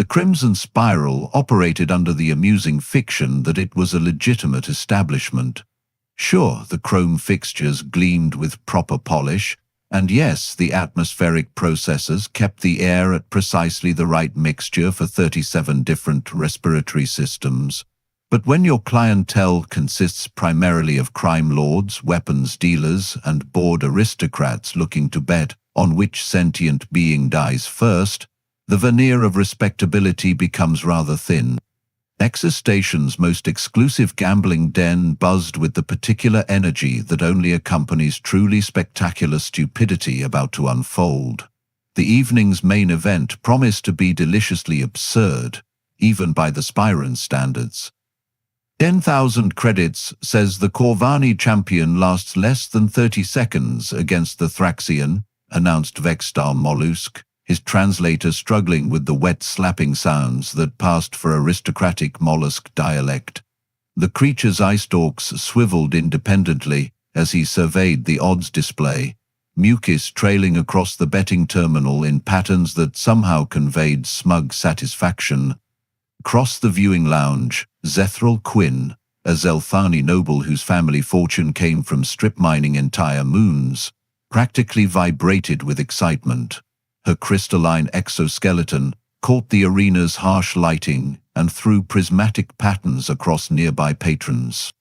The Crimson Spiral operated under the amusing fiction that it was a legitimate establishment. Sure, the chrome fixtures gleamed with proper polish, and yes, the atmospheric processors kept the air at precisely the right mixture for 37 different respiratory systems. But when your clientele consists primarily of crime lords, weapons dealers, and bored aristocrats looking to bet on which sentient being dies first, the veneer of respectability becomes rather thin. Nexus Station's most exclusive gambling den buzzed with the particular energy that only accompanies truly spectacular stupidity about to unfold. The evening's main event promised to be deliciously absurd, even by the Spyron standards. 10,000 credits says the Corvani champion lasts less than 30 seconds against the Thraxian, announced Vexstar Mollusk, his translator struggling with the wet slapping sounds that passed for aristocratic mollusk dialect. The creature's eye stalks swiveled independently as he surveyed the odds display, mucus trailing across the betting terminal in patterns that somehow conveyed smug satisfaction. Across the viewing lounge, Zethral Quinn, a Zelthani noble whose family fortune came from strip mining entire moons, practically vibrated with excitement. Her crystalline exoskeleton caught the arena's harsh lighting and threw prismatic patterns across nearby patrons.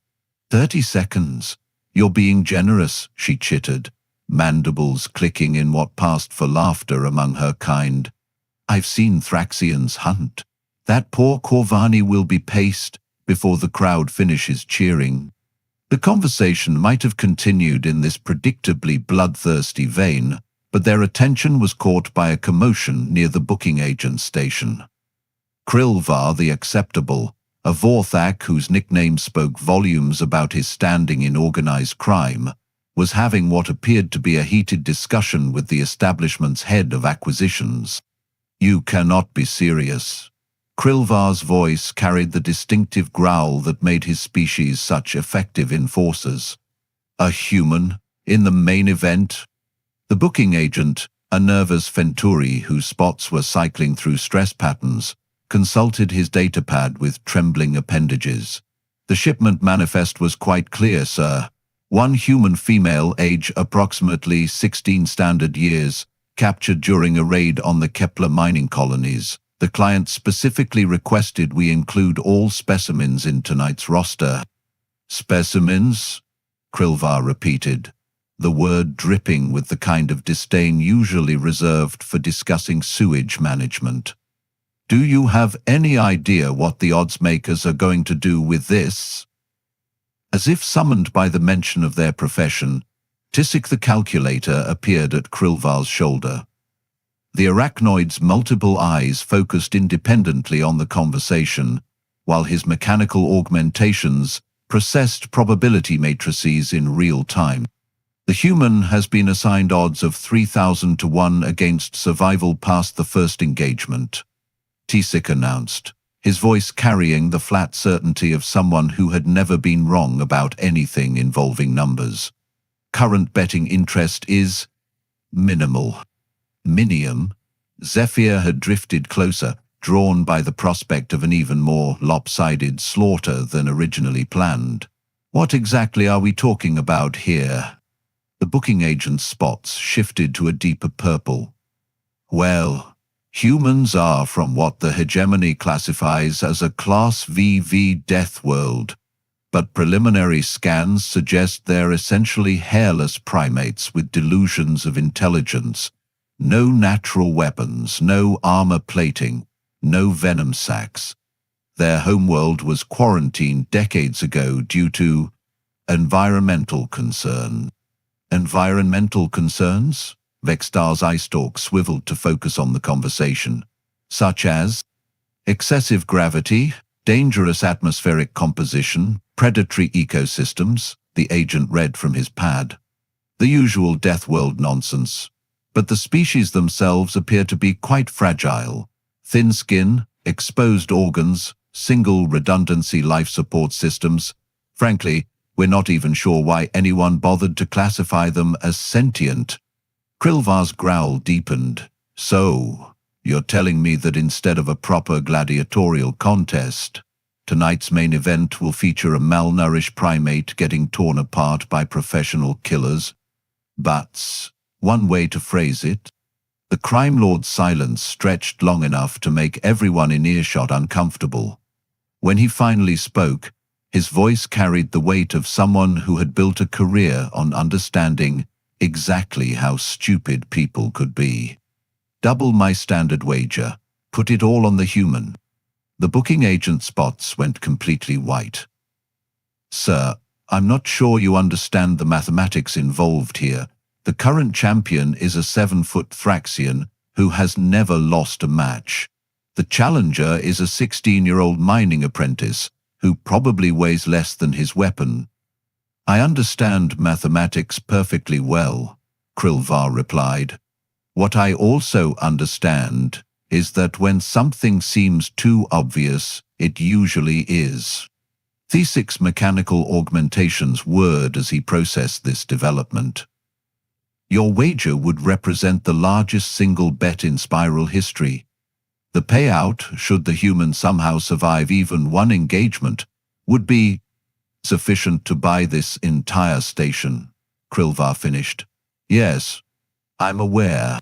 30 seconds. You're being generous, she chittered, mandibles clicking in what passed for laughter among her kind. I've seen Thraxians hunt. That poor Corvani will be paced before the crowd finishes cheering. The conversation might have continued in this predictably bloodthirsty vein, but their attention was caught by a commotion near the booking agent station. Krilvar the Acceptable, a Vorthak whose nickname spoke volumes about his standing in organized crime, was having what appeared to be a heated discussion with the establishment's head of acquisitions. You cannot be serious. Krilvar's voice carried the distinctive growl that made his species such effective enforcers. A human, in the main event? The booking agent, a nervous Venturi whose spots were cycling through stress patterns, consulted his datapad with trembling appendages. The shipment manifest was quite clear, sir. One human female, age approximately 16 standard years, captured during a raid on the Kepler mining colonies. The client specifically requested we include all specimens in tonight's roster. Specimens? Krilvar repeated, the word dripping with the kind of disdain usually reserved for discussing sewage management. Do you have any idea what the odds makers are going to do with this? As if summoned by the mention of their profession, Tissik the calculator appeared at Krilvar's shoulder. The arachnoid's multiple eyes focused independently on the conversation, while his mechanical augmentations processed probability matrices in real time. The human has been assigned odds of 3,000 to 1 against survival past the first engagement, Tissik announced, his voice carrying the flat certainty of someone who had never been wrong about anything involving numbers. Current betting interest is minimal. Minium. Zephyr had drifted closer, drawn by the prospect of an even more lopsided slaughter than originally planned. What exactly are we talking about here? The booking agent's spots shifted to a deeper purple. Well, humans are from what the hegemony classifies as a Class VV death world, but preliminary scans suggest they're essentially hairless primates with delusions of intelligence. No natural weapons, no armor plating, no venom sacs. Their homeworld was quarantined decades ago due to environmental concern. Environmental concerns? Vexstar's eye stalk swiveled to focus on the conversation. Such as excessive gravity, dangerous atmospheric composition, predatory ecosystems, the agent read from his pad. The usual Deathworld nonsense. But the species themselves appear to be quite fragile. Thin skin, exposed organs, single redundancy life support systems. Frankly, we're not even sure why anyone bothered to classify them as sentient. Krilvar's growl deepened. So, You're telling me that instead of a proper gladiatorial contest, tonight's main event will feature a malnourished primate getting torn apart by professional killers? That's one way to phrase it. The crime lord's silence stretched long enough to make everyone in earshot uncomfortable. When he finally spoke, his voice carried the weight of someone who had built a career on understanding exactly how stupid people could be. Double my standard wager. Put it all on the human. The booking agent's spots went completely white. Sir, I'm not sure you understand the mathematics involved here. The current champion is a 7-foot Thraxian who has never lost a match. The challenger is a 16-year-old mining apprentice who probably weighs less than his weapon. I understand mathematics perfectly well, Krilvar replied. What I also understand is that when something seems too obvious, it usually is. Thesik's mechanical augmentations whirred as he processed this development. Your wager would represent the largest single bet in Spiral history. The payout, should the human somehow survive even one engagement, would be sufficient to buy this entire station, Krilvar finished. Yes, I'm aware.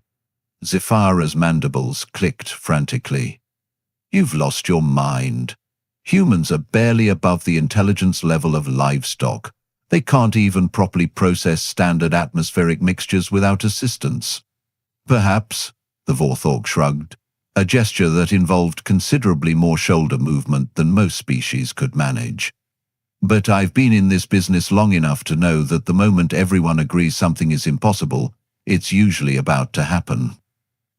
Zephyra's mandibles clicked frantically. You've lost your mind. Humans are barely above the intelligence level of livestock. They can't even properly process standard atmospheric mixtures without assistance. Perhaps, the Vorthorg shrugged, a gesture that involved considerably more shoulder movement than most species could manage. But I've been in this business long enough to know that the moment everyone agrees something is impossible, it's usually about to happen.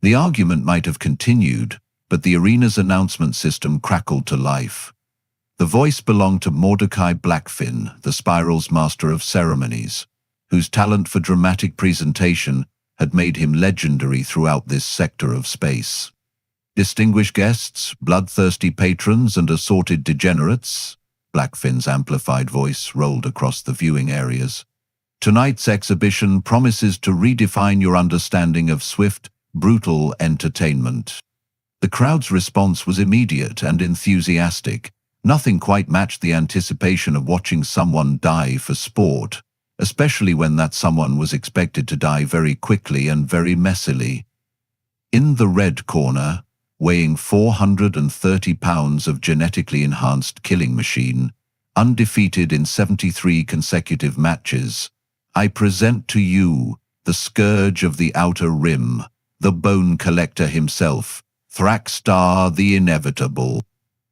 The argument might have continued, but the arena's announcement system crackled to life. The voice belonged to Mordecai Blackfin, the Spiral's master of ceremonies, whose talent for dramatic presentation had made him legendary throughout this sector of space. Distinguished guests, bloodthirsty patrons, and assorted degenerates, Blackfin's amplified voice rolled across the viewing areas. Tonight's exhibition promises to redefine your understanding of swift, brutal entertainment. The crowd's response was immediate and enthusiastic. Nothing quite matched the anticipation of watching someone die for sport, especially when that someone was expected to die very quickly and very messily. In the red corner, weighing 430 pounds of genetically enhanced killing machine, undefeated in 73 consecutive matches, I present to you the scourge of the Outer Rim, the Bone Collector himself, Thraxstar the Inevitable.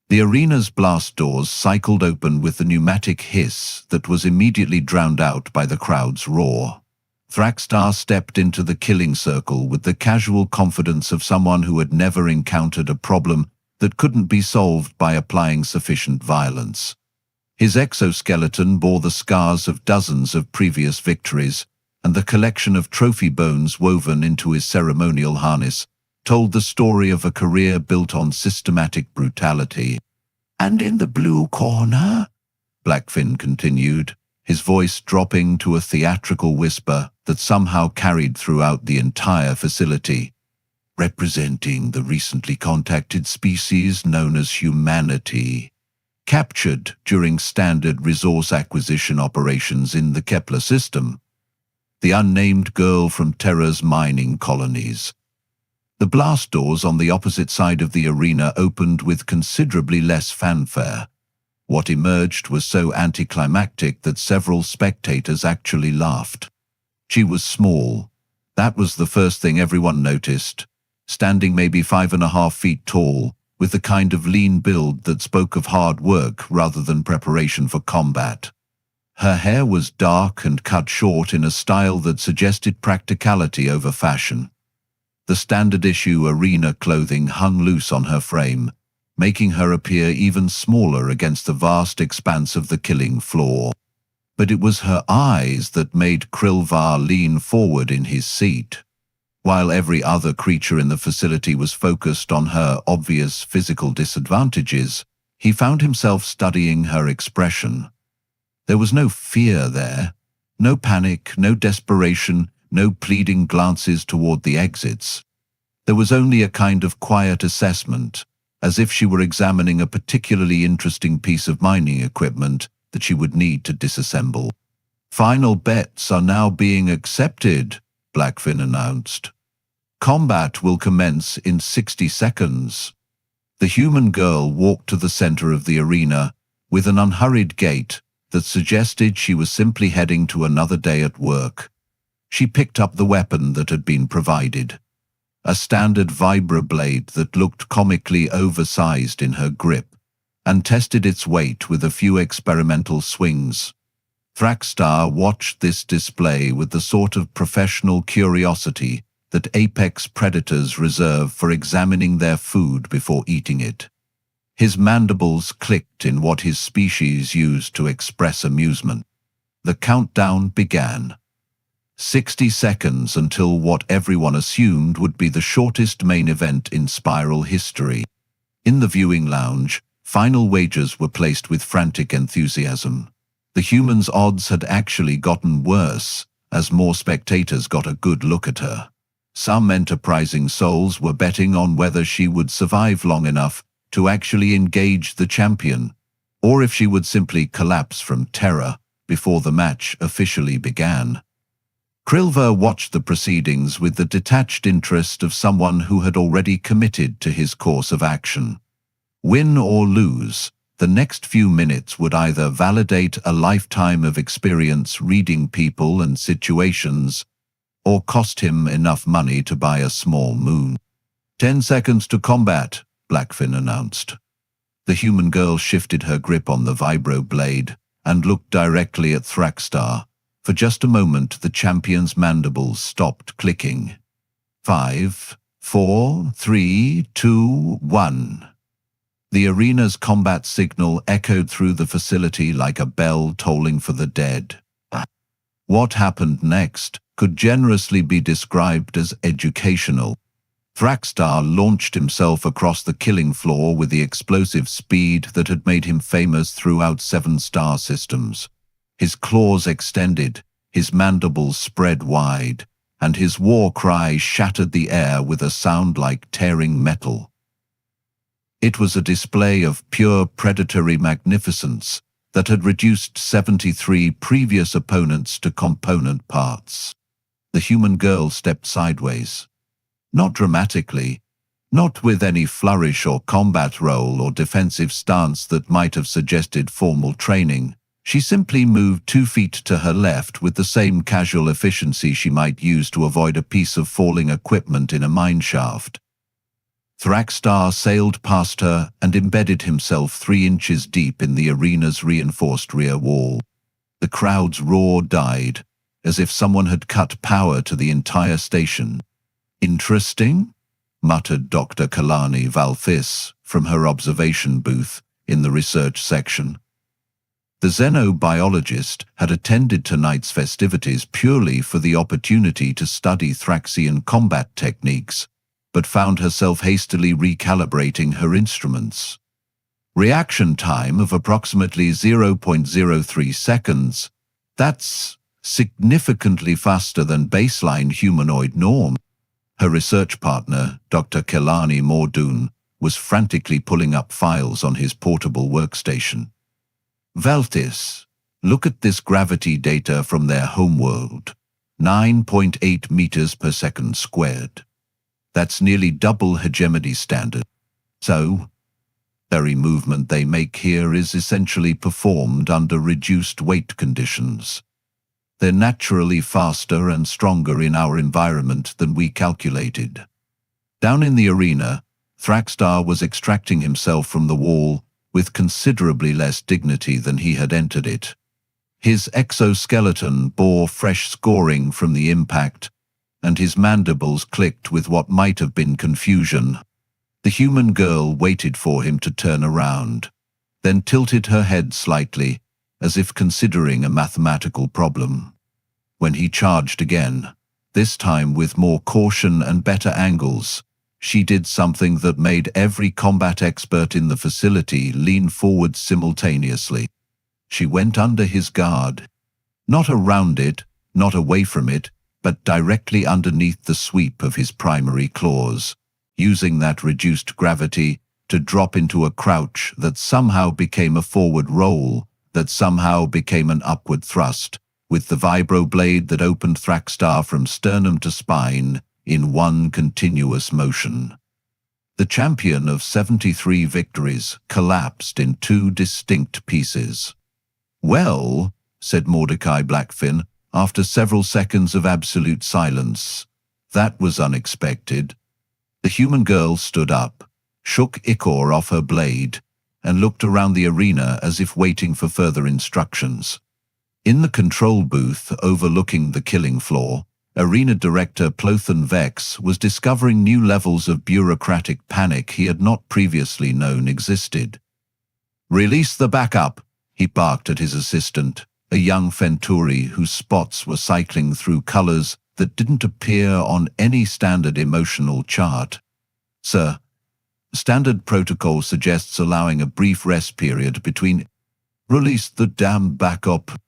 The arena's blast doors cycled open with a pneumatic hiss that was immediately drowned out by the crowd's roar. Thraxstar stepped into the killing circle with the casual confidence of someone who had never encountered a problem that couldn't be solved by applying sufficient violence. His exoskeleton bore the scars of dozens of previous victories, and the collection of trophy bones woven into his ceremonial harness told the story of a career built on systematic brutality. And in the blue corner, Blackfin continued, his voice dropping to a theatrical whisper that somehow carried throughout the entire facility, representing the recently contacted species known as humanity, captured during standard resource acquisition operations in the Kepler system, the unnamed girl from Terra's mining colonies. The blast doors on the opposite side of the arena opened with considerably less fanfare. What emerged was so anticlimactic that several spectators actually laughed. She was small. That was the first thing everyone noticed, standing maybe 5.5 feet tall, with the kind of lean build that spoke of hard work rather than preparation for combat. Her hair was dark and cut short in a style that suggested practicality over fashion. The standard issue arena clothing hung loose on her frame, making her appear even smaller against the vast expanse of the killing floor. But it was her eyes that made Krilvar lean forward in his seat. While every other creature in the facility was focused on her obvious physical disadvantages, he found himself studying her expression. There was no fear there, no panic, no desperation, no pleading glances toward the exits. There was only a kind of quiet assessment, as if she were examining a particularly interesting piece of mining equipment that she would need to disassemble. "Final bets are now being accepted," Blackfin announced. "Combat will commence in 60 seconds. The human girl walked to the center of the arena with an unhurried gait that suggested she was simply heading to another day at work. She picked up the weapon that had been provided, a standard vibroblade that looked comically oversized in her grip, and tested its weight with a few experimental swings. Thraxstar watched this display with the sort of professional curiosity that apex predators reserve for examining their food before eating it. His mandibles clicked in what his species used to express amusement. The countdown began. 60 seconds until what everyone assumed would be the shortest main event in Spiral history. In the viewing lounge, final wagers were placed with frantic enthusiasm. The humans' odds had actually gotten worse, as more spectators got a good look at her. Some enterprising souls were betting on whether she would survive long enough to actually engage the champion, or if she would simply collapse from terror before the match officially began. Krilva watched the proceedings with the detached interest of someone who had already committed to his course of action. Win or lose, the next few minutes would either validate a lifetime of experience reading people and situations, or cost him enough money to buy a small moon. 10 seconds to combat, Blackfin announced. The human girl shifted her grip on the vibroblade and looked directly at Thraxstar. For just a moment, the champion's mandibles stopped clicking. 5, 4, 3, 2, 1. The arena's combat signal echoed through the facility like a bell tolling for the dead. What happened next could generously be described as educational. Thraxstar launched himself across the killing floor with the explosive speed that had made him famous throughout 7 star systems. His claws extended, his mandibles spread wide, and his war cry shattered the air with a sound like tearing metal. It was a display of pure predatory magnificence that had reduced 73 previous opponents to component parts. The human girl stepped sideways. Not dramatically, not with any flourish or combat roll or defensive stance that might have suggested formal training. She simply moved 2 feet to her left with the same casual efficiency she might use to avoid a piece of falling equipment in a mine shaft. Thraxstar sailed past her and embedded himself 3 inches deep in the arena's reinforced rear wall. The crowd's roar died, as if someone had cut power to the entire station. "Interesting?" muttered Dr. Kalani Valfis from her observation booth in the research section. The xenobiologist had attended tonight's festivities purely for the opportunity to study Thraxian combat techniques, but found herself hastily recalibrating her instruments. Reaction time of approximately 0.03 seconds. That's significantly faster than baseline humanoid norm. Her research partner, Dr. Kelani Mordoon, was frantically pulling up files on his portable workstation. "Valtis, look at this gravity data from their homeworld. 9.8 meters per second squared. That's nearly double hegemony standard. So, every movement they make here is essentially performed under reduced weight conditions. They're naturally faster and stronger in our environment than we calculated." Down in the arena, Thraxstar was extracting himself from the wall with considerably less dignity than he had entered it. His exoskeleton bore fresh scoring from the impact, and his mandibles clicked with what might have been confusion. The human girl waited for him to turn around, then tilted her head slightly, as if considering a mathematical problem. When he charged again, this time with more caution and better angles, she did something that made every combat expert in the facility lean forward simultaneously. She went under his guard. Not around it, not away from it, but directly underneath the sweep of his primary claws, using that reduced gravity to drop into a crouch that somehow became a forward roll, that somehow became an upward thrust, with the vibroblade that opened Thrakstar from sternum to spine in one continuous motion. The champion of 73 victories collapsed in two distinct pieces. "Well," said Mordecai Blackfin, after several seconds of absolute silence, "that was unexpected." The human girl stood up, shook ichor off her blade, and looked around the arena as if waiting for further instructions. In the control booth overlooking the killing floor, Arena Director Plothan Vex was discovering new levels of bureaucratic panic he had not previously known existed. "Release the backup," he barked at his assistant, a young Fenturi whose spots were cycling through colors that didn't appear on any standard emotional chart. "Sir, standard protocol suggests allowing a brief rest period between—" "Release the damn backup."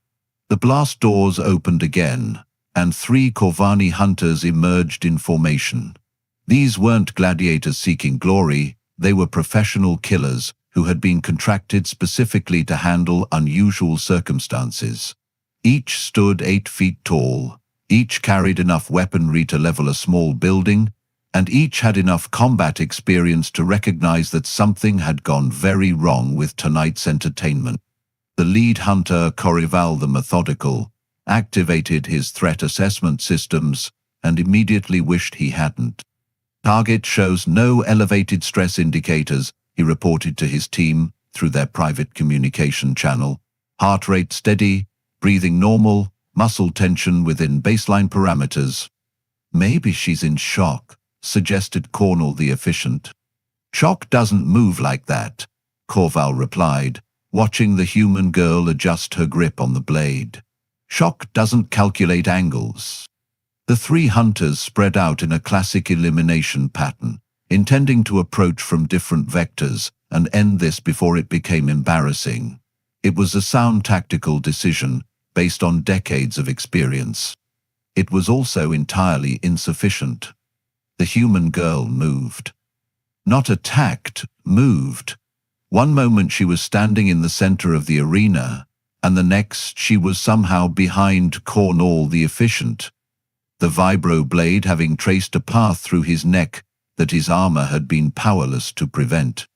The blast doors opened again, and 3 Corvani hunters emerged in formation. These weren't gladiators seeking glory, they were professional killers who had been contracted specifically to handle unusual circumstances. Each stood 8 feet tall, each carried enough weaponry to level a small building, and each had enough combat experience to recognize that something had gone very wrong with tonight's entertainment. The lead hunter, Corival the Methodical, activated his threat assessment systems and immediately wished he hadn't. "Target shows no elevated stress indicators," he reported to his team through their private communication channel. "Heart rate steady, breathing normal, muscle tension within baseline parameters." "Maybe she's in shock," suggested Cornell the Efficient. "Shock doesn't move like that," Corval replied, watching the human girl adjust her grip on the blade. "Shock doesn't calculate angles." The 3 hunters spread out in a classic elimination pattern, intending to approach from different vectors and end this before it became embarrassing. It was a sound tactical decision based on decades of experience. It was also entirely insufficient. The human girl moved. Not attacked, moved. One moment she was standing in the center of the arena, and the next she was somehow behind Cornell the Efficient, the vibroblade having traced a path through his neck that his armor had been powerless to prevent.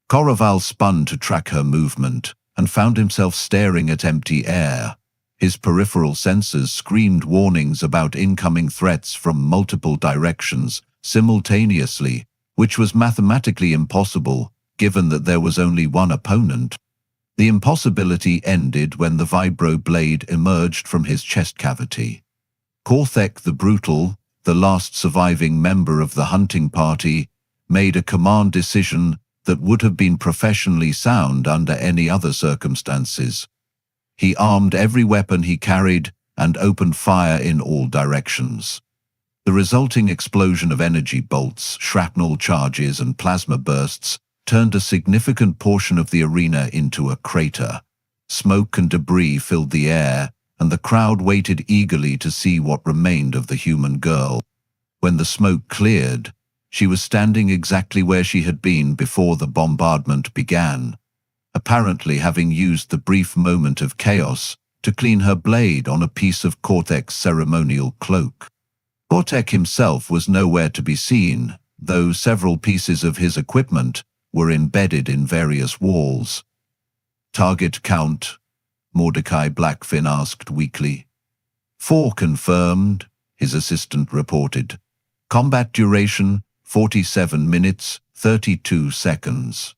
Corival spun to track her movement and found himself staring at empty air. His peripheral sensors screamed warnings about incoming threats from multiple directions simultaneously, which was mathematically impossible given that there was only one opponent. The impossibility ended when the vibroblade emerged from his chest cavity. Korthek the Brutal, the last surviving member of the hunting party, made a command decision that would have been professionally sound under any other circumstances. He armed every weapon he carried and opened fire in all directions. The resulting explosion of energy bolts, shrapnel charges, and plasma bursts turned a significant portion of the arena into a crater. Smoke and debris filled the air, and the crowd waited eagerly to see what remained of the human girl. When the smoke cleared, she was standing exactly where she had been before the bombardment began, apparently having used the brief moment of chaos to clean her blade on a piece of Korthek's ceremonial cloak. Korthek himself was nowhere to be seen, though several pieces of his equipment were embedded in various walls. "Target count?" Mordecai Blackfin asked weakly. 4 confirmed, his assistant reported. Combat duration, 47 minutes, 32 seconds.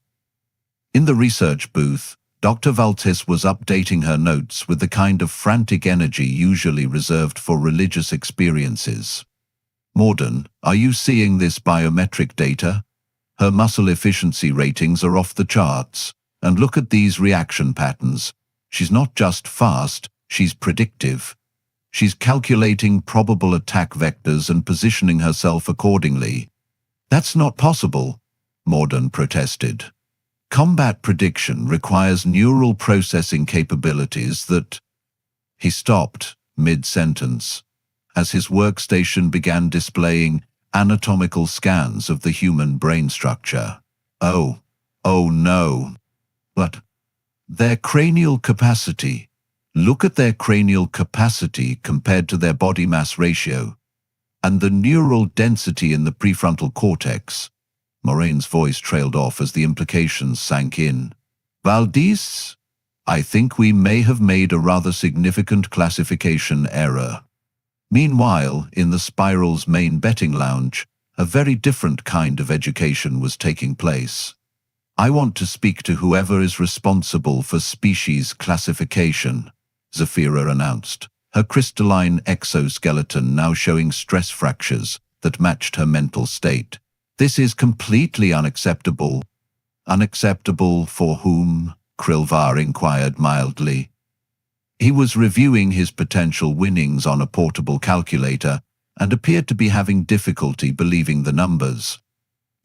In the research booth, Dr. Valtis was updating her notes with the kind of frantic energy usually reserved for religious experiences. "Morden, are you seeing this biometric data? Her muscle efficiency ratings are off the charts, and look at these reaction patterns. She's not just fast, she's predictive. She's calculating probable attack vectors and positioning herself accordingly." "That's not possible," Morden protested. "Combat prediction requires neural processing capabilities that—" He stopped, mid-sentence. as his workstation began displaying anatomical scans of the human brain structure. Oh no. But their cranial capacity. Look at their cranial capacity compared to their body mass ratio. And the neural density in the prefrontal cortex. Moraine's voice trailed off as the implications sank in. Valdez, I think we may have made a rather significant classification error. Meanwhile, in the Spiral's main betting lounge, a very different kind of education was taking place. I want to speak to whoever is responsible for species classification, Zafira announced, her crystalline exoskeleton now showing stress fractures that matched her mental state. This is completely unacceptable. Unacceptable for whom? Krilvar inquired mildly. He was reviewing his potential winnings on a portable calculator and appeared to be having difficulty believing the numbers.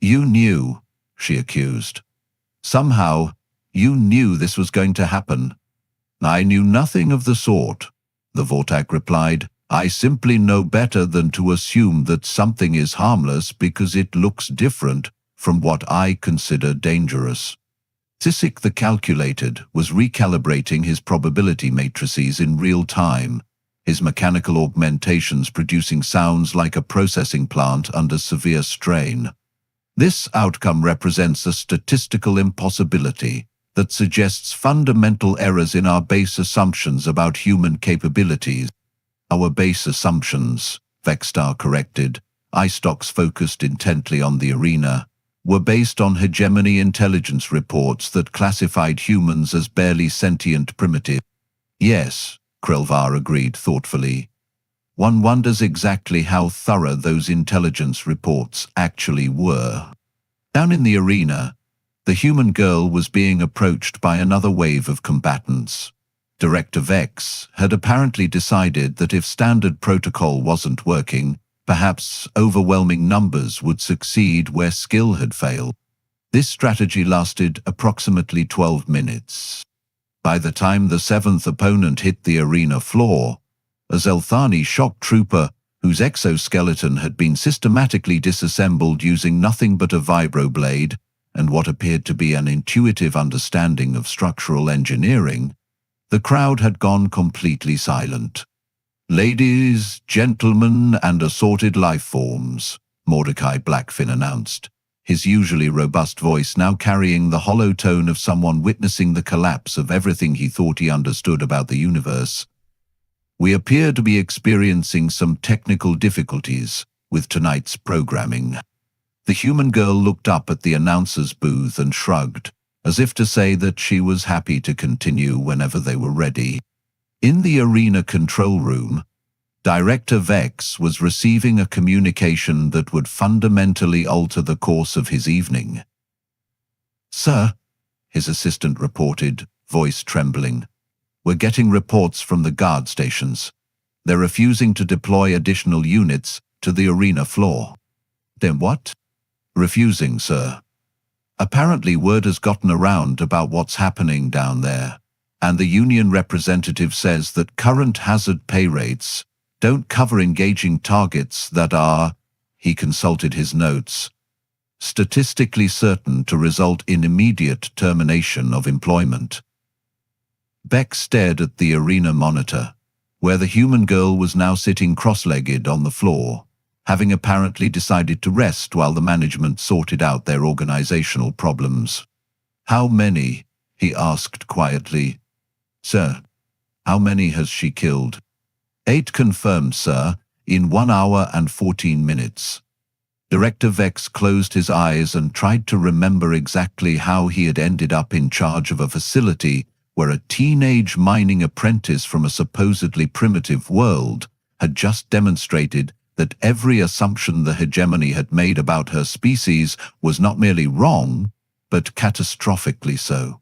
You knew, she accused. Somehow, you knew this was going to happen. I knew nothing of the sort, the Vortak replied. I simply know better than to assume that something is harmless because it looks different from what I consider dangerous. Sisik the Calculated was recalibrating his probability matrices in real time, his mechanical augmentations producing sounds like a processing plant under severe strain. This outcome represents a statistical impossibility that suggests fundamental errors in our base assumptions about human capabilities. Our base assumptions, Vexstar corrected, iStocks focused intently on the arena, were based on hegemony intelligence reports that classified humans as barely sentient primitive. Yes, Krilvar agreed thoughtfully. One wonders exactly how thorough those intelligence reports actually were. Down in the arena, the human girl was being approached by another wave of combatants. Director Vex had apparently decided that if standard protocol wasn't working, perhaps overwhelming numbers would succeed where skill had failed. This strategy lasted approximately 12 minutes. By the time the seventh opponent hit the arena floor, a Zelthani shock trooper whose exoskeleton had been systematically disassembled using nothing but a vibroblade and what appeared to be an intuitive understanding of structural engineering, the crowd had gone completely silent. Ladies, gentlemen, and assorted life forms, Mordecai Blackfin announced, his usually robust voice now carrying the hollow tone of someone witnessing the collapse of everything he thought he understood about the universe. We appear to be experiencing some technical difficulties with tonight's programming. The human girl looked up at the announcer's booth and shrugged, as if to say that she was happy to continue whenever they were ready. In the arena control room, Director Vex was receiving a communication that would fundamentally alter the course of his evening. Sir, his assistant reported, voice trembling. We're getting reports from the guard stations. They're refusing to deploy additional units to the arena floor. Then what? Refusing, sir. Apparently word has gotten around about what's happening down there, and the union representative says that current hazard pay rates don't cover engaging targets that are, he consulted his notes, statistically certain to result in immediate termination of employment. Beck stared at the arena monitor, where the human girl was now sitting cross-legged on the floor, having apparently decided to rest while the management sorted out their organizational problems. How many? He asked quietly. Sir, how many has she killed? 8 confirmed, sir, in 1 hour and 14 minutes. Director Vex closed his eyes and tried to remember exactly how he had ended up in charge of a facility where a teenage mining apprentice from a supposedly primitive world had just demonstrated that every assumption the hegemony had made about her species was not merely wrong, but catastrophically so.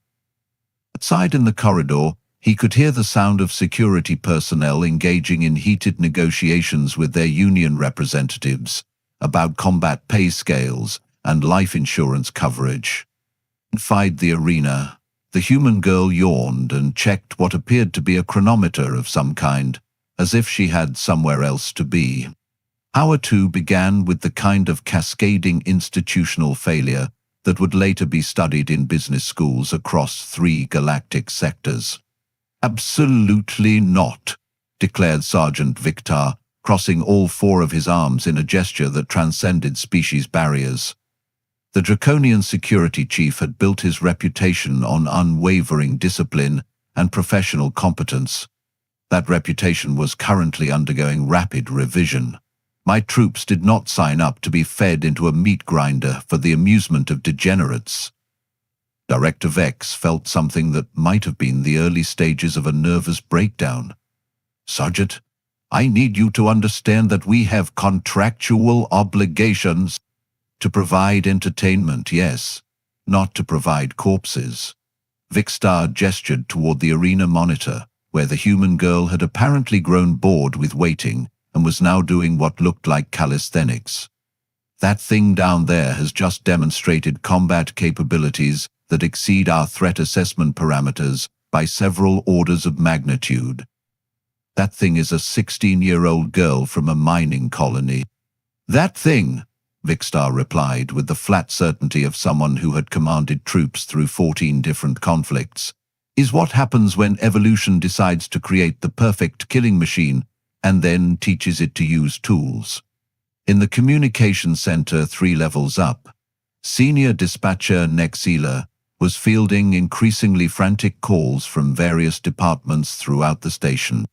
Outside in the corridor, he could hear the sound of security personnel engaging in heated negotiations with their union representatives about combat pay scales and life insurance coverage. Inside the arena, the human girl yawned and checked what appeared to be a chronometer of some kind. as if she had somewhere else to be. Hour 2 began with the kind of cascading institutional failure that would later be studied in business schools across 3 galactic sectors. "Absolutely not," declared Sergeant Victor, crossing all 4 of his arms in a gesture that transcended species barriers. The draconian security chief had built his reputation on unwavering discipline and professional competence. That reputation was currently undergoing rapid revision. My troops did not sign up to be fed into a meat grinder for the amusement of degenerates. Director Vex felt something that might have been the early stages of a nervous breakdown. "Sergeant, I need you to understand that we have contractual obligations to provide entertainment, yes, not to provide corpses." Vixstar gestured toward the arena monitor, where the human girl had apparently grown bored with waiting and was now doing what looked like calisthenics. "That thing down there has just demonstrated combat capabilities that exceed our threat assessment parameters by several orders of magnitude. That thing is a 16-year-old girl from a mining colony." "That thing," Vixstar replied with the flat certainty of someone who had commanded troops through 14 different conflicts, "is what happens when evolution decides to create the perfect killing machine and then teaches it to use tools." In the communication center 3 levels up, Senior Dispatcher Nexila was fielding increasingly frantic calls from various departments throughout the station.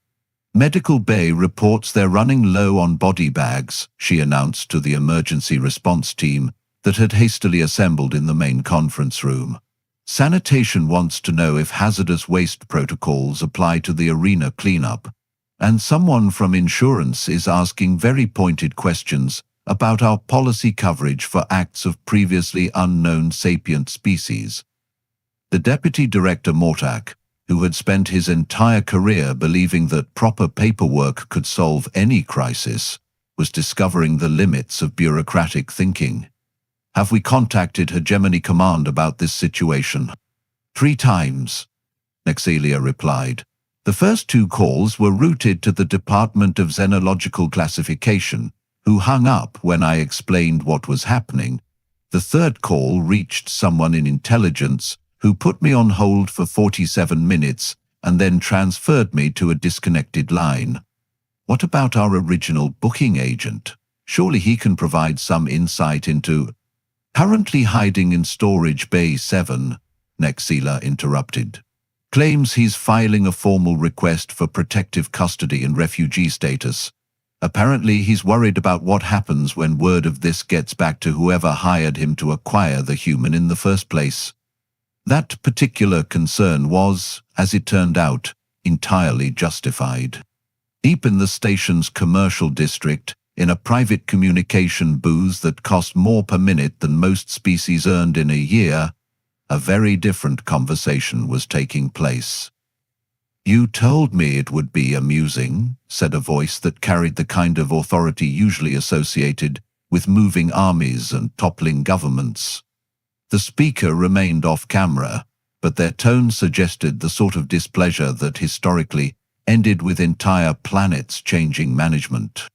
"Medical Bay reports they're running low on body bags," she announced to the emergency response team that had hastily assembled in the main conference room. "Sanitation wants to know if hazardous waste protocols apply to the arena cleanup, and someone from insurance is asking very pointed questions about our policy coverage for acts of previously unknown sapient species." The Deputy Director Mortak, who had spent his entire career believing that proper paperwork could solve any crisis, was discovering the limits of bureaucratic thinking. "Have we contacted Hegemony Command about this situation?" "3 times, Nexelia replied. "The first 2 calls were routed to the Department of Xenological Classification, who hung up when I explained what was happening. The 3rd call reached someone in intelligence who put me on hold for 47 minutes and then transferred me to a disconnected line." "What about our original booking agent? Surely he can provide some insight into—" "Currently hiding in Storage Bay 7, Nexila interrupted. "Claims he's filing a formal request for protective custody and refugee status. Apparently he's worried about what happens when word of this gets back to whoever hired him to acquire the human in the first place." That particular concern was, as it turned out, entirely justified. Deep in the station's commercial district, in a private communication booth that cost more per minute than most species earned in a year, a very different conversation was taking place. "You told me it would be amusing," said a voice that carried the kind of authority usually associated with moving armies and toppling governments. The speaker remained off-camera, but their tone suggested the sort of displeasure that historically ended with entire planets changing management.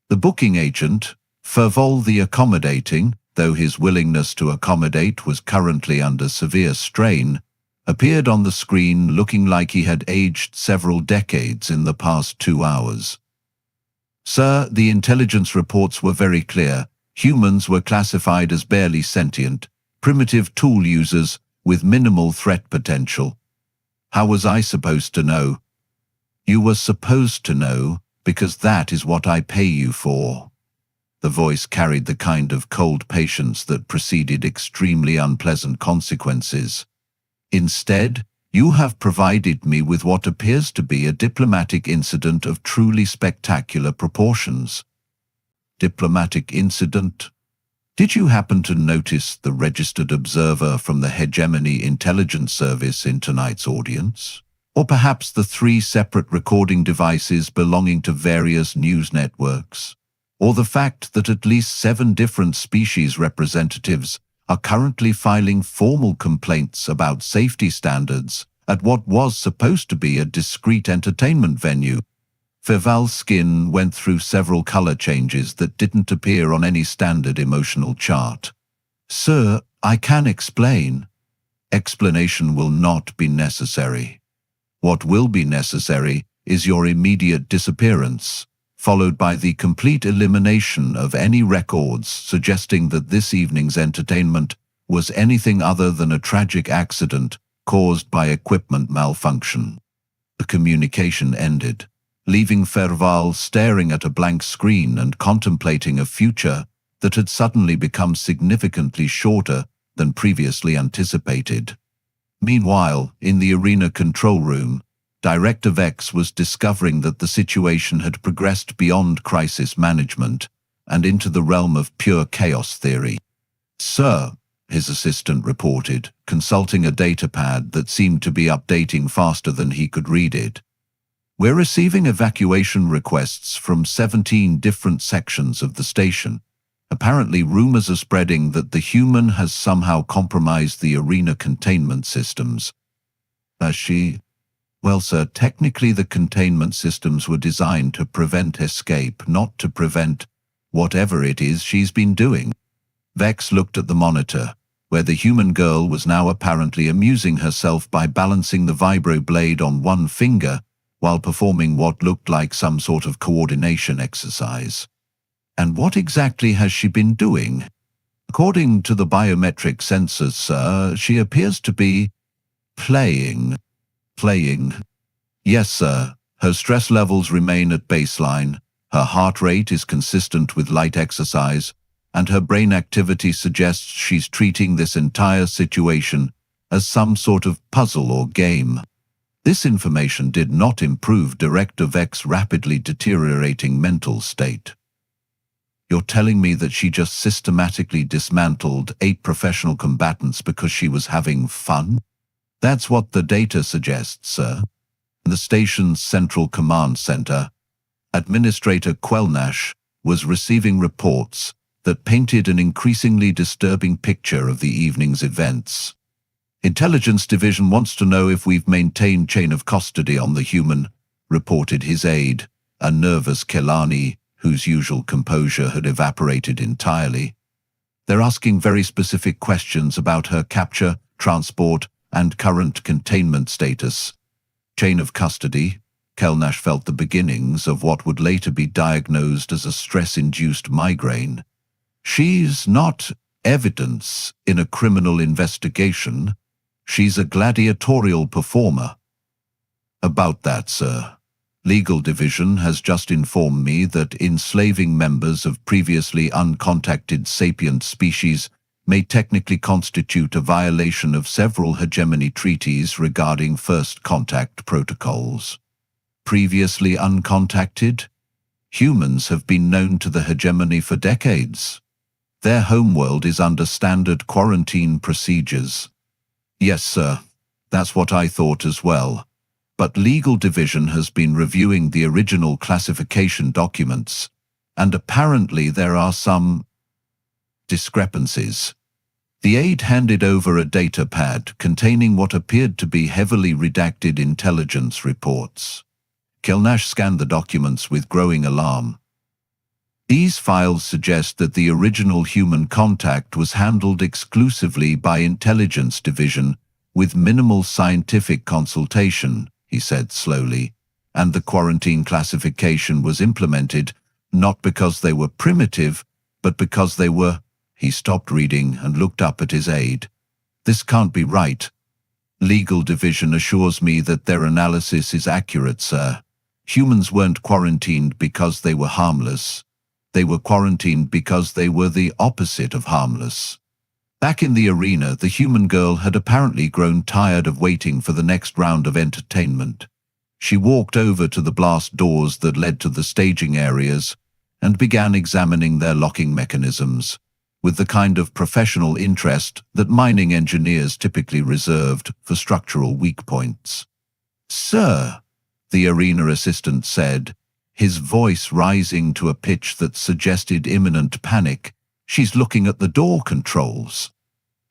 The booking agent, Fervol the Accommodating, though his willingness to accommodate was currently under severe strain, appeared on the screen looking like he had aged several decades in the past 2 hours. "Sir, the intelligence reports were very clear. Humans were classified as barely sentient, primitive tool users with minimal threat potential. How was I supposed to know?" "You were supposed to know, because that is what I pay you for." The voice carried the kind of cold patience that preceded extremely unpleasant consequences. "Instead, you have provided me with what appears to be a diplomatic incident of truly spectacular proportions." "Diplomatic incident? Did you happen to notice the registered observer from the Hegemony Intelligence Service in tonight's audience? Or perhaps the 3 separate recording devices belonging to various news networks? Or the fact that at least 7 different species representatives are currently filing formal complaints about safety standards at what was supposed to be a discreet entertainment venue?" Feval's skin went through several color changes that didn't appear on any standard emotional chart. Sir, I can explain. Explanation will not be necessary. What will be necessary is your immediate disappearance, followed by the complete elimination of any records suggesting that this evening's entertainment was anything other than a tragic accident caused by equipment malfunction. The communication ended, leaving Ferval staring at a blank screen and contemplating a future that had suddenly become significantly shorter than previously anticipated. Meanwhile, in the arena control room, Director Vex was discovering that the situation had progressed beyond crisis management and into the realm of pure chaos theory. Sir, his assistant reported, consulting a datapad that seemed to be updating faster than he could read it. We're receiving evacuation requests from 17 different sections of the station. Apparently, rumors are spreading that the human has somehow compromised the arena containment systems. Well, sir, technically the containment systems were designed to prevent escape, not to prevent whatever it is she's been doing. Vex looked at the monitor, where the human girl was now apparently amusing herself by balancing the vibro blade on one finger while performing what looked like some sort of coordination exercise. And what exactly has she been doing? According to the biometric sensors, sir, she appears to be playing. Yes, sir. Her stress levels remain at baseline, her heart rate is consistent with light exercise, and her brain activity suggests she's treating this entire situation as some sort of puzzle or game. This information did not improve Director Vex's rapidly deteriorating mental state. You're telling me that she just systematically dismantled 8 professional combatants because she was having fun? That's what the data suggests, sir. In the station's central command center, Administrator Quelnash was receiving reports that painted an increasingly disturbing picture of the evening's events. Intelligence Division wants to know if we've maintained chain of custody on the human, reported his aide, a nervous Kelani, whose usual composure had evaporated entirely. They're asking very specific questions about her capture, transport, and current containment status. Chain of custody. Kelnash felt the beginnings of what would later be diagnosed as a stress-induced migraine. She's not evidence in a criminal investigation. She's a gladiatorial performer. About that, sir. Legal Division has just informed me that enslaving members of previously uncontacted sapient species may technically constitute a violation of several hegemony treaties regarding first contact protocols. Previously uncontacted? Humans have been known to the hegemony for decades. Their homeworld is under standard quarantine procedures. Yes, sir. That's what I thought as well. But Legal Division has been reviewing the original classification documents, and apparently there are some discrepancies. The aide handed over a data pad containing what appeared to be heavily redacted intelligence reports. Kelnash scanned the documents with growing alarm. These files suggest that the original human contact was handled exclusively by Intelligence Division with minimal scientific consultation, he said slowly, and the quarantine classification was implemented not because they were primitive, but because they were. He stopped reading and looked up at his aide. This can't be right. Legal Division assures me that their analysis is accurate, sir. Humans weren't quarantined because they were harmless. They were quarantined because they were the opposite of harmless. Back in the arena, the human girl had apparently grown tired of waiting for the next round of entertainment. She walked over to the blast doors that led to the staging areas and began examining their locking mechanisms, with the kind of professional interest that mining engineers typically reserved for structural weak points. "Sir," the arena assistant said, his voice rising to a pitch that suggested imminent panic, "she's looking at the door controls."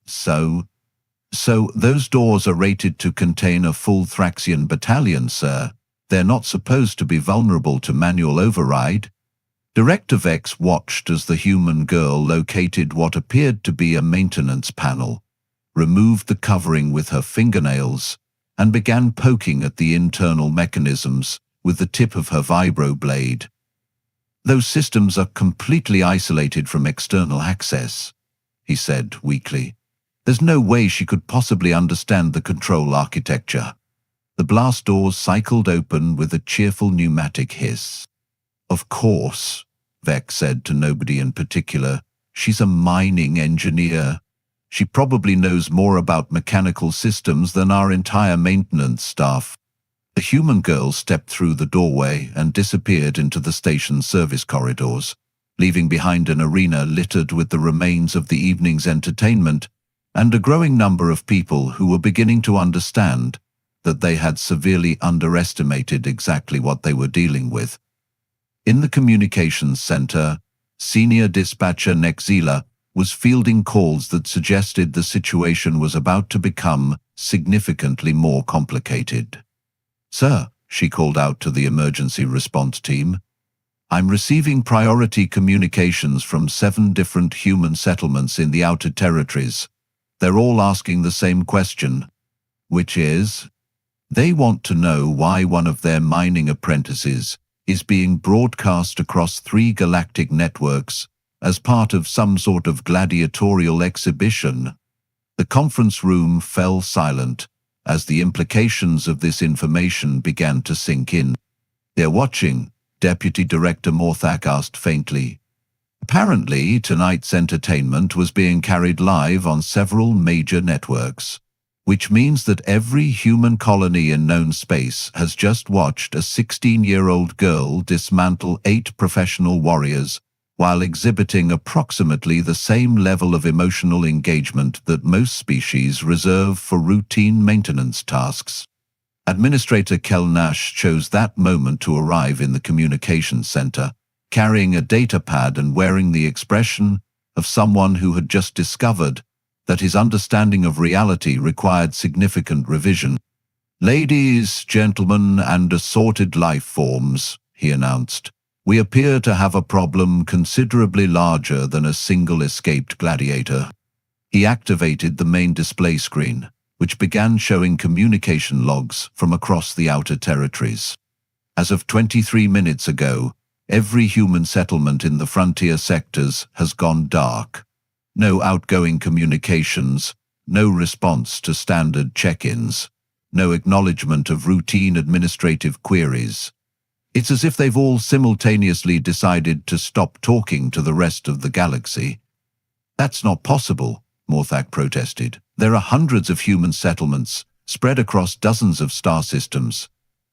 So those doors are rated to contain a full Thraxian battalion, sir. They're not supposed to be vulnerable to manual override. Director Vex watched as the human girl located what appeared to be a maintenance panel, removed the covering with her fingernails, and began poking at the internal mechanisms with the tip of her vibroblade. "Those systems are completely isolated from external access," he said weakly. "There's no way she could possibly understand the control architecture." The blast doors cycled open with a cheerful pneumatic hiss. "Of course," Vex said to nobody in particular. "She's a mining engineer. She probably knows more about mechanical systems than our entire maintenance staff." The human girl stepped through the doorway and disappeared into the station's service corridors, leaving behind an arena littered with the remains of the evening's entertainment and a growing number of people who were beginning to understand that they had severely underestimated exactly what they were dealing with. In the communications center, senior dispatcher Nexila was fielding calls that suggested the situation was about to become significantly more complicated. "Sir," she called out to the emergency response team, "I'm receiving priority communications from 7 different human settlements in the Outer Territories. They're all asking the same question, which is, they want to know why one of their mining apprentices is being broadcast across 3 galactic networks as part of some sort of gladiatorial exhibition." The conference room fell silent as the implications of this information began to sink in. "They're watching," Deputy Director Morthak asked faintly. Apparently, tonight's entertainment was being carried live on several major networks, which means that every human colony in known space has just watched a 16-year-old girl dismantle 8 professional warriors while exhibiting approximately the same level of emotional engagement that most species reserve for routine maintenance tasks. Administrator Kelnash chose that moment to arrive in the communications center, carrying a data pad and wearing the expression of someone who had just discovered that his understanding of reality required significant revision. "Ladies, gentlemen, and assorted life forms," he announced, "we appear to have a problem considerably larger than a single escaped gladiator." He activated the main display screen, which began showing communication logs from across the Outer Territories. As of 23 minutes ago, every human settlement in the frontier sectors has gone dark. No outgoing communications, no response to standard check-ins, no acknowledgement of routine administrative queries. It's as if they've all simultaneously decided to stop talking to the rest of the galaxy. "That's not possible," Morthak protested. "There are hundreds of human settlements spread across dozens of star systems.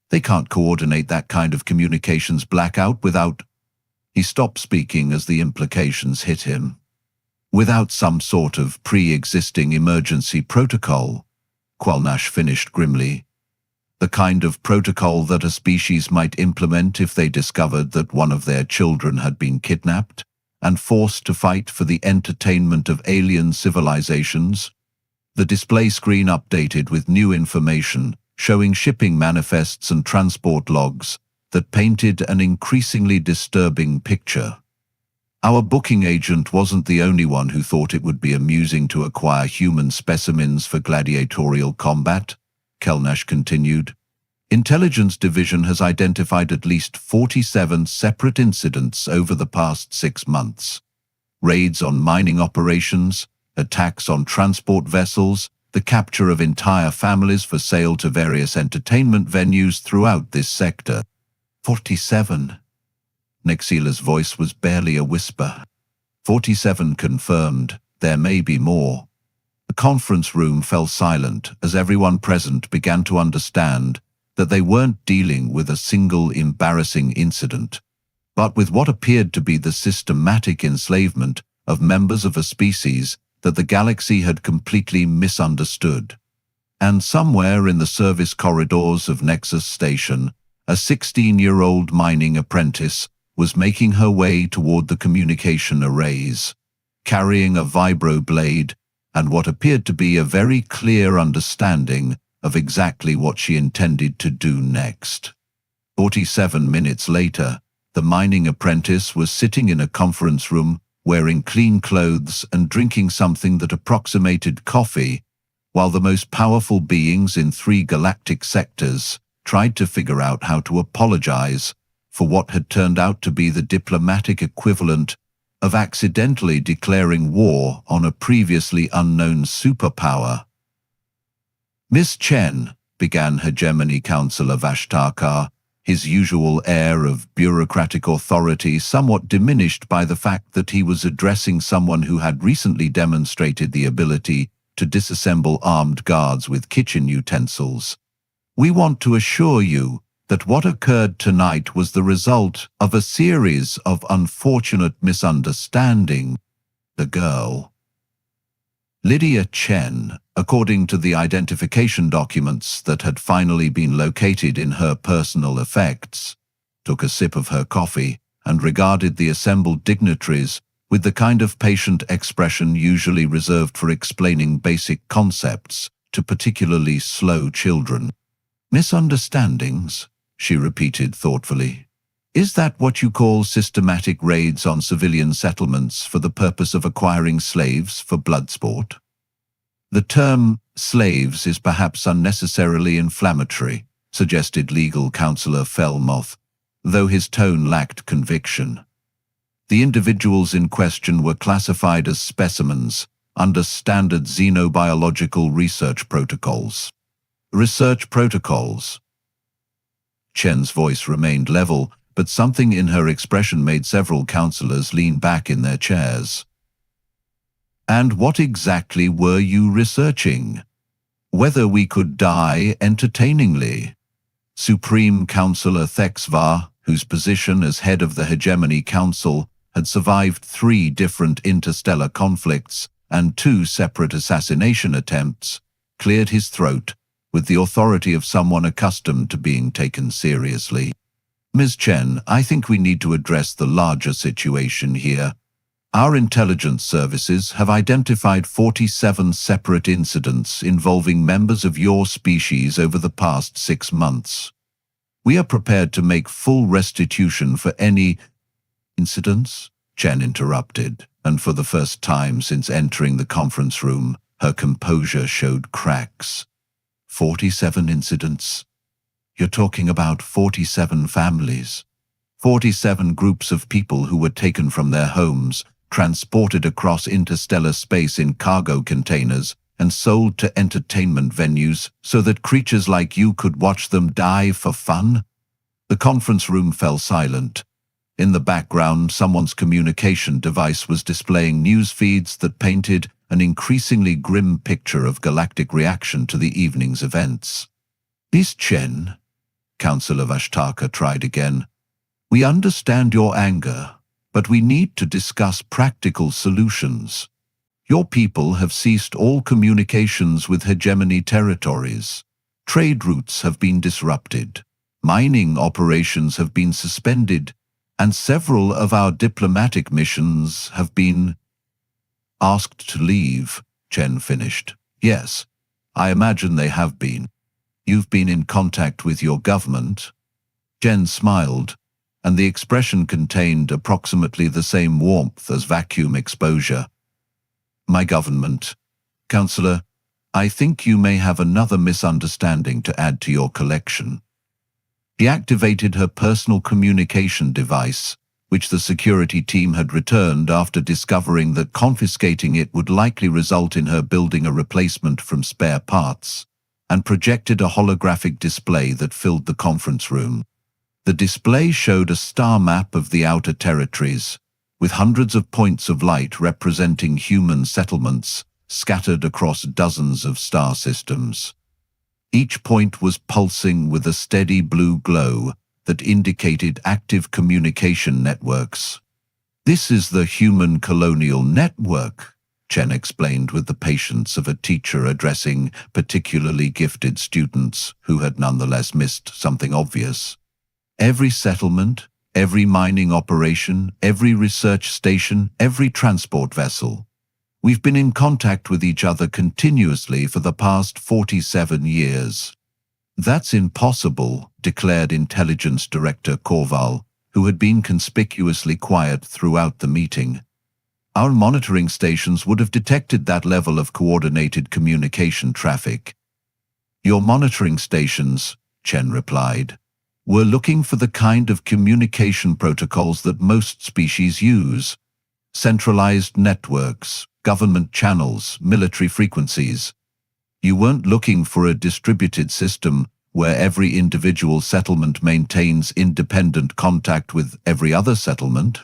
They can't coordinate that kind of communications blackout without—" He stopped speaking as the implications hit him. "Without some sort of pre-existing emergency protocol," Qualnash finished grimly. "The kind of protocol that a species might implement if they discovered that one of their children had been kidnapped and forced to fight for the entertainment of alien civilizations." The display screen updated with new information, showing shipping manifests and transport logs that painted an increasingly disturbing picture. "Our booking agent wasn't the only one who thought it would be amusing to acquire human specimens for gladiatorial combat," Kelnash continued. "Intelligence Division has identified at least 47 separate incidents over the past 6 months. Raids on mining operations, attacks on transport vessels, the capture of entire families for sale to various entertainment venues throughout this sector." 47. Nexila's voice was barely a whisper. 47 confirmed. There may be more. The conference room fell silent as everyone present began to understand that they weren't dealing with a single embarrassing incident, but with what appeared to be the systematic enslavement of members of a species that the galaxy had completely misunderstood. And somewhere in the service corridors of Nexus Station, a 16-year-old mining apprentice was making her way toward the communication arrays, carrying a vibroblade and what appeared to be a very clear understanding of exactly what she intended to do next. 47 minutes later, the mining apprentice was sitting in a conference room, wearing clean clothes and drinking something that approximated coffee, while the most powerful beings in 3 galactic sectors tried to figure out how to apologize for what had turned out to be the diplomatic equivalent of accidentally declaring war on a previously unknown superpower. "Miss Chen," began Hegemony Councillor Vashtarkar, his usual air of bureaucratic authority somewhat diminished by the fact that he was addressing someone who had recently demonstrated the ability to disassemble armed guards with kitchen utensils. "We want to assure you that what occurred tonight was the result of a series of unfortunate misunderstandings. The girl, Lydia Chen, according to the identification documents that had finally been located in her personal effects, took a sip of her coffee and regarded the assembled dignitaries with the kind of patient expression usually reserved for explaining basic concepts to particularly slow children. "Misunderstandings?" she repeated thoughtfully. "Is that what you call systematic raids on civilian settlements for the purpose of acquiring slaves for blood sport?" "The term slaves is perhaps unnecessarily inflammatory," suggested legal counsellor Felmoth, though his tone lacked conviction. "The individuals in question were classified as specimens under standard xenobiological research protocols." "Research protocols?" Chen's voice remained level, but something in her expression made several councillors lean back in their chairs. "And what exactly were you researching? Whether we could die entertainingly?" Supreme Councillor Thexvar, whose position as head of the Hegemony Council had survived 3 different interstellar conflicts and 2 separate assassination attempts, cleared his throat with the authority of someone accustomed to being taken seriously. "Ms. Chen, I think we need to address the larger situation here. Our intelligence services have identified 47 separate incidents involving members of your species over the past 6 months. We are prepared to make full restitution for any incidents," Chen interrupted, and for the first time since entering the conference room, her composure showed cracks. 47 incidents? You're talking about 47 families. 47 groups of people who were taken from their homes, transported across interstellar space in cargo containers, and sold to entertainment venues so that creatures like you could watch them die for fun? The conference room fell silent. In the background, someone's communication device was displaying news feeds that painted an increasingly grim picture of galactic reaction to the evening's events. "Miss Chen," Councillor Vashtarkar tried again, "we understand your anger, but we need to discuss practical solutions. Your people have ceased all communications with hegemony territories. Trade routes have been disrupted. Mining operations have been suspended, and several of our diplomatic missions have been asked to leave," Chen finished. "Yes, I imagine they have been. You've been in contact with your government?" Chen smiled, and the expression contained approximately the same warmth as vacuum exposure. "My government. Councillor, I think you may have another misunderstanding to add to your collection." He activated her personal communication device, which the security team had returned after discovering that confiscating it would likely result in her building a replacement from spare parts, and projected a holographic display that filled the conference room. The display showed a star map of the outer territories, with hundreds of points of light representing human settlements scattered across dozens of star systems. Each point was pulsing with a steady blue glow that indicated active communication networks. "This is the Human Colonial Network," Chen explained with the patience of a teacher addressing particularly gifted students who had nonetheless missed something obvious. "Every settlement, every mining operation, every research station, every transport vessel. We've been in contact with each other continuously for the past 47 years. That's impossible, declared Intelligence Director Korval, who had been conspicuously quiet throughout the meeting. Our monitoring stations would have detected that level of coordinated communication traffic. Your monitoring stations, Chen replied, were looking for the kind of communication protocols that most species use. Centralized networks, government channels, military frequencies. You weren't looking for a distributed system where every individual settlement maintains independent contact with every other settlement.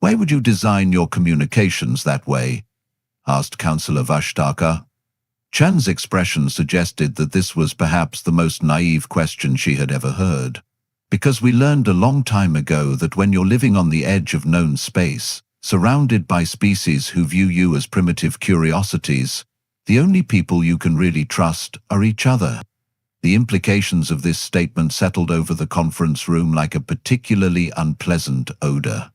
Why would you design your communications that way? Asked Councillor Vashtaka. Chan's expression suggested that this was perhaps the most naive question she had ever heard. Because we learned a long time ago that when you're living on the edge of known space, surrounded by species who view you as primitive curiosities, the only people you can really trust are each other. The implications of this statement settled over the conference room like a particularly unpleasant odor.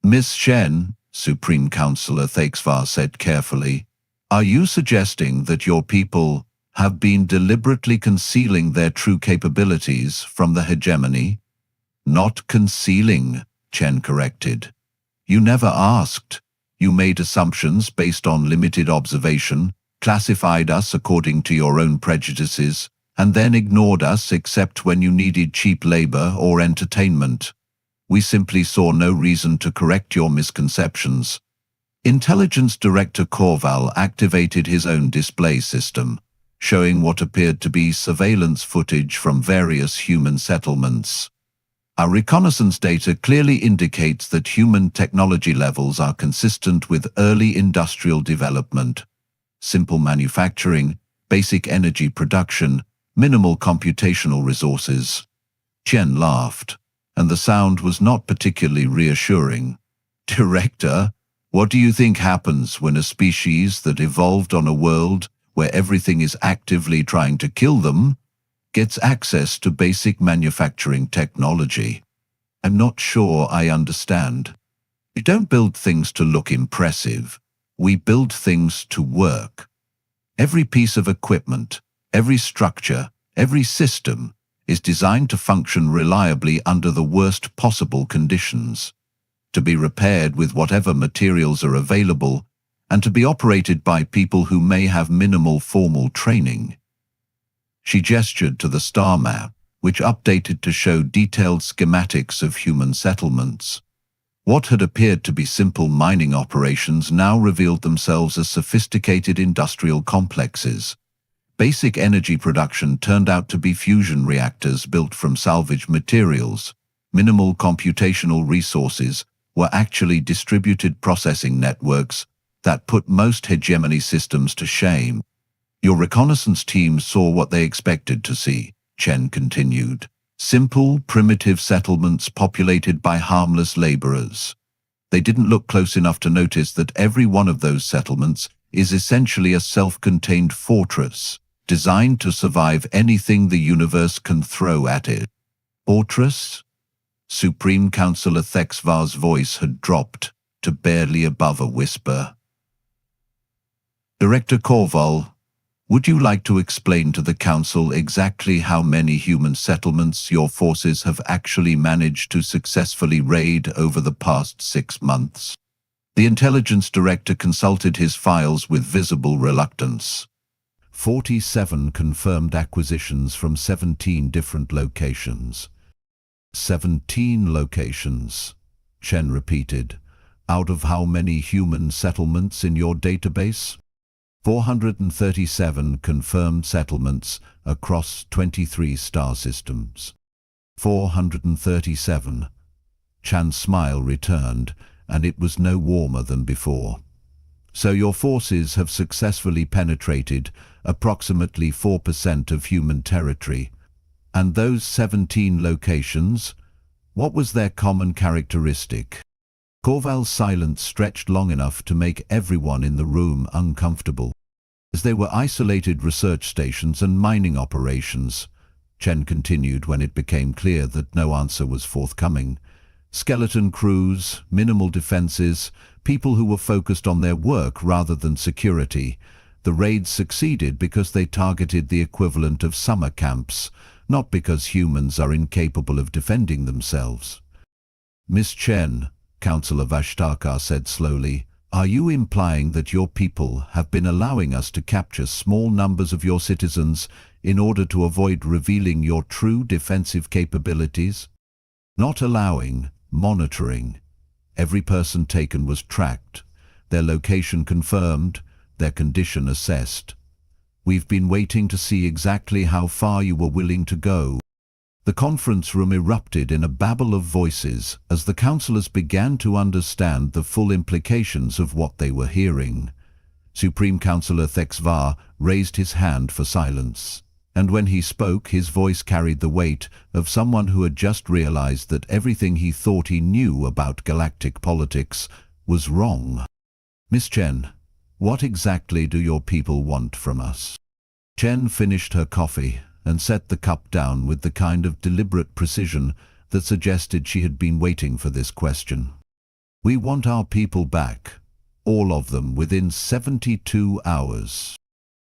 Miss Shen, Supreme Councillor Thakesvar said carefully, are you suggesting that your people have been deliberately concealing their true capabilities from the hegemony? Not concealing, Chen corrected. You never asked. You made assumptions based on limited observation, classified us according to your own prejudices, and then ignored us except when you needed cheap labor or entertainment. We simply saw no reason to correct your misconceptions. Intelligence Director Korval activated his own display system, showing what appeared to be surveillance footage from various human settlements. Our reconnaissance data clearly indicates that human technology levels are consistent with early industrial development. Simple manufacturing, basic energy production, minimal computational resources. Chen laughed, and the sound was not particularly reassuring. Director, what do you think happens when a species that evolved on a world where everything is actively trying to kill them gets access to basic manufacturing technology? I'm not sure I understand. We don't build things to look impressive. We build things to work. Every piece of equipment, every structure, every system is designed to function reliably under the worst possible conditions, to be repaired with whatever materials are available, and to be operated by people who may have minimal formal training. She gestured to the star map, which updated to show detailed schematics of human settlements. What had appeared to be simple mining operations now revealed themselves as sophisticated industrial complexes. Basic energy production turned out to be fusion reactors built from salvaged materials. Minimal computational resources were actually distributed processing networks that put most hegemony systems to shame. Your reconnaissance team saw what they expected to see, Chen continued. Simple, primitive settlements populated by harmless laborers. They didn't look close enough to notice that every one of those settlements is essentially a self-contained fortress, designed to survive anything the universe can throw at it. Fortress? Supreme Councillor Thexvar's voice had dropped to barely above a whisper. Director Korval, would you like to explain to the Council exactly how many human settlements your forces have actually managed to successfully raid over the past 6 months? The Intelligence Director consulted his files with visible reluctance. 47 confirmed acquisitions from 17 different locations. 17 locations, Chen repeated. Out of how many human settlements in your database? 437 confirmed settlements across 23 star systems. 437. Chan's smile returned, and it was no warmer than before. So your forces have successfully penetrated approximately 4% of human territory. And those 17 locations, what was their common characteristic? Korval's silence stretched long enough to make everyone in the room uncomfortable. As they were isolated research stations and mining operations, Chen continued when it became clear that no answer was forthcoming. Skeleton crews, minimal defenses, people who were focused on their work rather than security, The raids succeeded because they targeted the equivalent of summer camps, not because humans are incapable of defending themselves. Miss Chen, Councillor Vashtakar said slowly, are you implying that your people have been allowing us to capture small numbers of your citizens in order to avoid revealing your true defensive capabilities? Not allowing, monitoring. Every person taken was tracked, their location confirmed, their condition assessed. We've been waiting to see exactly how far you were willing to go. The conference room erupted in a babble of voices as the councillors began to understand the full implications of what they were hearing. Supreme Councillor Thexvar raised his hand for silence, and when he spoke, his voice carried the weight of someone who had just realized that everything he thought he knew about galactic politics was wrong. Miss Chen, what exactly do your people want from us? Chen finished her coffee and set the cup down with the kind of deliberate precision that suggested she had been waiting for this question. We want our people back, all of them, within 72 hours.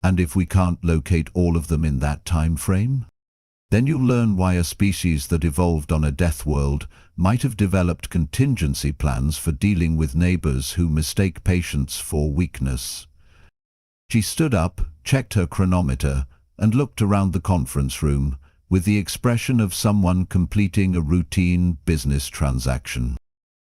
And if we can't locate all of them in that time frame? Then you'll learn why a species that evolved on a death world might have developed contingency plans for dealing with neighbors who mistake patience for weakness. She stood up, checked her chronometer, and looked around the conference room with the expression of someone completing a routine business transaction.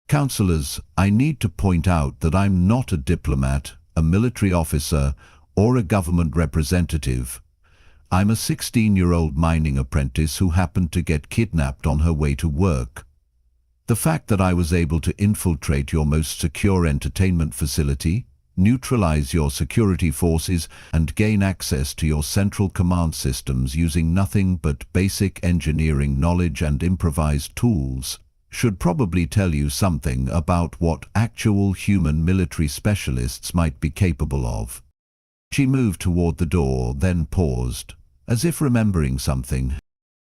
Councillors, I need to point out that I'm not a diplomat, a military officer, or a government representative. I'm a 16-year-old mining apprentice who happened to get kidnapped on her way to work. The fact that I was able to infiltrate your most secure entertainment facility, neutralize your security forces, and gain access to your central command systems using nothing but basic engineering knowledge and improvised tools should probably tell you something about what actual human military specialists might be capable of. She moved toward the door, then paused, as if remembering something.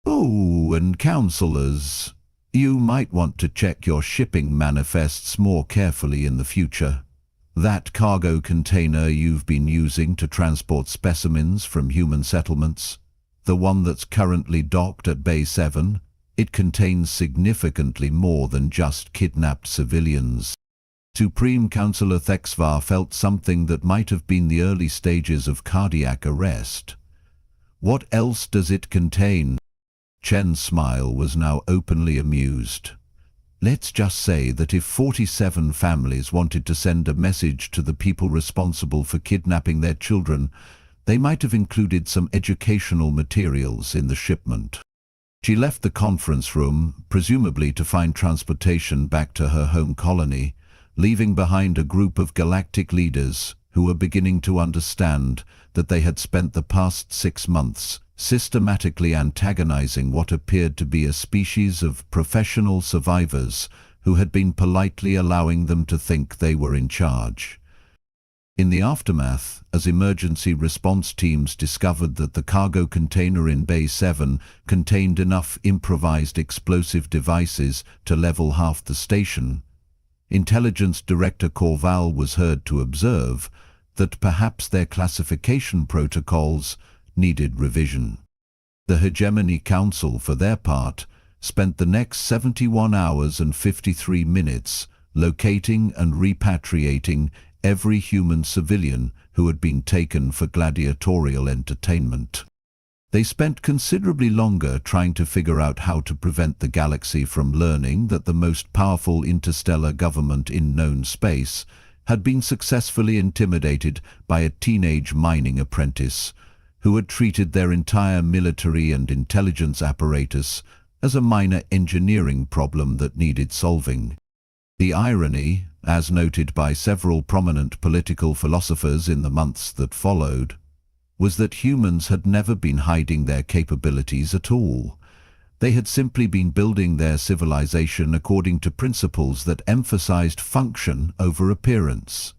Oh, and councillors, you might want to check your shipping manifests more carefully in the future. That cargo container you've been using to transport specimens from human settlements, the one that's currently docked at Bay 7, it contains significantly more than just kidnapped civilians. Supreme Councillor Thexvar felt something that might have been the early stages of cardiac arrest. What else does it contain? Chen's smile was now openly amused. Let's just say that if 47 families wanted to send a message to the people responsible for kidnapping their children, they might have included some educational materials in the shipment. She left the conference room, presumably to find transportation back to her home colony, leaving behind a group of galactic leaders who were beginning to understand that they had spent the past 6 months systematically antagonizing what appeared to be a species of professional survivors who had been politely allowing them to think they were in charge. In the aftermath, as emergency response teams discovered that the cargo container in Bay 7 contained enough improvised explosive devices to level half the station, Intelligence Director Corval was heard to observe that perhaps their classification protocols needed revision. The Hegemony Council, for their part, spent the next 71 hours and 53 minutes locating and repatriating every human civilian who had been taken for gladiatorial entertainment. They spent considerably longer trying to figure out how to prevent the galaxy from learning that the most powerful interstellar government in known space had been successfully intimidated by a teenage mining apprentice who had treated their entire military and intelligence apparatus as a minor engineering problem that needed solving. The irony, as noted by several prominent political philosophers in the months that followed, was that humans had never been hiding their capabilities at all. They had simply been building their civilization according to principles that emphasized function over appearance,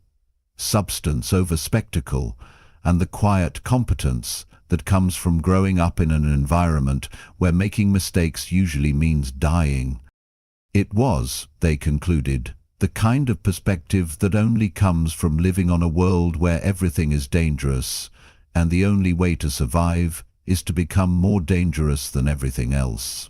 substance over spectacle, and the quiet competence that comes from growing up in an environment where making mistakes usually means dying. It was, they concluded, The kind of perspective that only comes from living on a world where everything is dangerous, and the only way to survive is to become more dangerous than everything else.